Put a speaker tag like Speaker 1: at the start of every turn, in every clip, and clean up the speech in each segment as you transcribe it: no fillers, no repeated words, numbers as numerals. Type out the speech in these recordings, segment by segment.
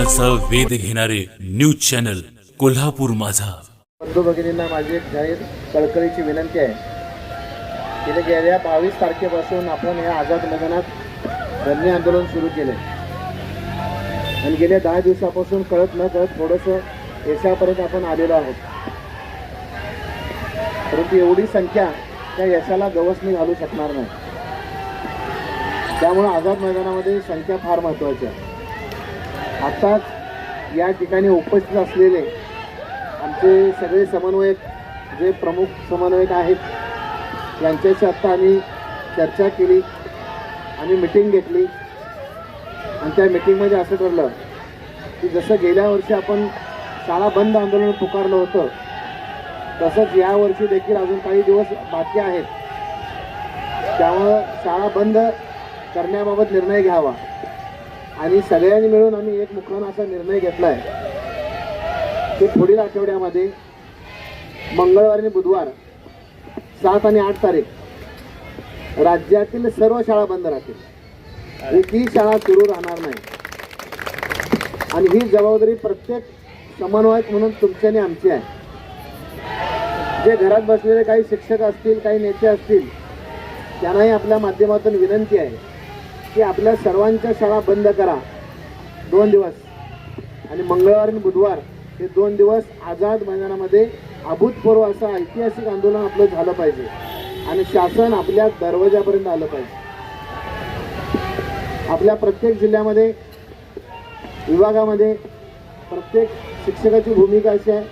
Speaker 1: बातम्यांचा वेध घेणारे न्यूज चॅनल कोल्हापूर माझा।
Speaker 2: बंधू भगिनींना माझी एक जाहीर कळकळीची विनंती आहे की गेल्या 22 तारखेपासून आपण या आझाद मैदानात धरणे आंदोलन सुरू केले आणि गेल्या 10 दिवसापासून कळत न कळत थोडंसं यशापर्यंत आपण आलेलो आहोत। परंतु एवढी संख्या त्या यशाला गवसणी घालू शकणार नाही। त्यामुळे आझाद मैदानामध्ये संख्या फार महत्त्वाची आहे। आताच या ठिकाणी उपस्थित असलेले आमचे सगळे समन्वयक जे प्रमुख समन्वयक आहेत यांच्याशी आत्ता आम्ही चर्चा केली आणि मीटिंग घेतली आणि त्या मीटिंगमध्ये असं ठरलं की जसं गेल्या वर्षी आपण शाळा बंद आंदोलन पुकारलं होतं तसंच यावर्षी देखील अजून काही दिवस बाकी आहेत। त्यामुळं शाळा बंद करण्याबाबत निर्णय घ्यावा आणि सगळ्यांनी मिळून आम्ही एक मुखाने असा निर्णय घेतला आहे की पुढील आठवड्यामध्ये मंगळवार आणि बुधवार 7 आणि 8 तारीख राज्यातील सर्व शाळा बंद राहतील। ही शाळा सुरू राहणार नाही आणि ही जबाबदारी प्रत्येक समन्वयक म्हणून तुमची आणि आमची आहे। जे घरात बसलेले काही शिक्षक असतील काही नेते असतील त्यांनाही आपल्या माध्यमातून विनंती आहे की आपल्या सर्वांच्या शाळा बंद करा 2 दिवस आणि मंगळवार आणि बुधवार हे 2 दिवस आझाद मैदानामध्ये अभूतपूर्व असं ऐतिहासिक आंदोलन आपलं झालं पाहिजे आणि शासन आपल्या दरवाजापर्यंत आलं पाहिजे। आपल्या प्रत्येक जिल्ह्यामध्ये विभागामध्ये प्रत्येक शिक्षकाची भूमिका अशी आहे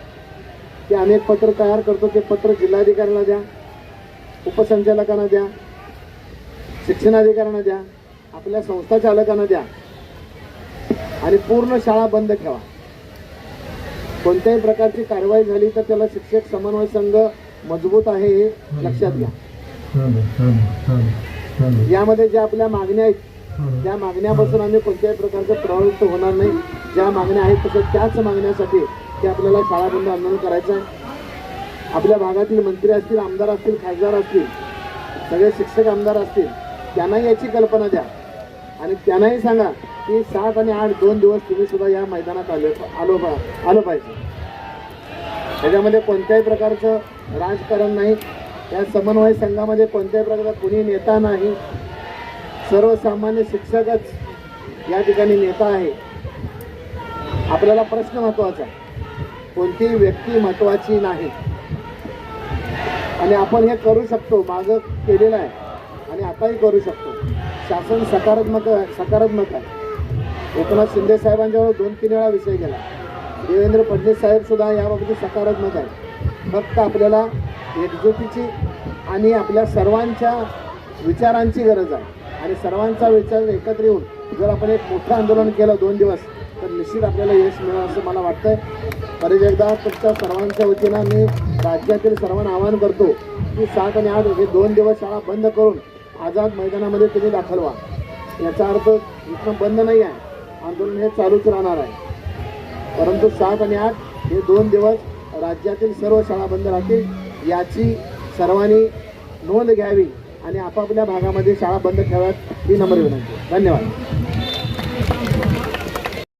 Speaker 2: की आम्ही एक पत्र तयार करतो, ते पत्र जिल्हाधिकाऱ्यांना द्या, उपसंचालकांना द्या, शिक्षणाधिकाऱ्यांना द्या, आपल्या संस्था चालकांना द्या आणि पूर्ण शाळा बंद ठेवा। कोणत्याही प्रकारची कारवाई झाली तर त्याला शिक्षक समन्वय संघ मजबूत आहे हे लक्षात घ्या। यामध्ये ज्या आपल्या मागण्या आहेत त्या मागण्यापासून आम्ही कोणत्याही प्रकारचं प्रवृत्त होणार नाही। ज्या मागण्या आहेत तसं त्याच मागण्यासाठी ते आपल्याला शाळा बंद आंदोलन करायचं आहे। आपल्या भागातील मंत्री असतील, आमदार असतील, खासदार असतील, सगळे शिक्षक आमदार असतील त्यांनाही याची कल्पना द्या आणि त्यांनाही सांगा की 7 आणि 8 2 दिवस तुम्ही सुद्धा या मैदानात आलो पाहिजे। त्याच्यामध्ये कोणत्याही प्रकारचं राजकारण नाही, या समन्वय संघामध्ये कोणत्याही प्रकारचा कोणी नेता नाही, सर्वसामान्य शिक्षकच या ठिकाणी नेता आहे। आपल्याला प्रश्न महत्त्वाचा आहे, कोणतीही व्यक्ती महत्त्वाची नाही आणि आपण हे करू शकतो, मागं केलेलं आहे आणि आताही करू शकतो। शासन सकारात्मक आहे। एकनाथ शिंदे साहेबांच्यावर 2-3 वेळा विषय गेला, देवेंद्र फडणवीस साहेब सुद्धा याबाबतीत सकारात्मक आहे। फक्त आपल्याला एकजुटीची आणि आपल्या सर्वांच्या विचारांची गरज आहे आणि सर्वांचा विचार एकत्र येऊन जर आपण एक मोठं आंदोलन केलं 2 दिवस तर निश्चित आपल्याला यश मिळेल असं मला वाटतंय। परत एकदा तुमच्या सर्वांच्या वतीनं मी राज्यातील सर्वांना आवाहन करतो की 7 आणि 8 हे 2 दिवस शाळा बंद करून आझाद मैदानामध्ये तुम्ही दाखल व्हा। याचा अर्थ इथं बंद नाही आहे, आंदोलन हे चालूच राहणार आहे। परंतु 7 आणि 8 हे 2 दिवस राज्यातील सर्व शाळा बंद राहतील याची सर्वांनी नोंद घ्यावी आणि आपापल्या भागामध्ये शाळा बंद ठेवाव्यात ही नम्र विनंती। धन्यवाद।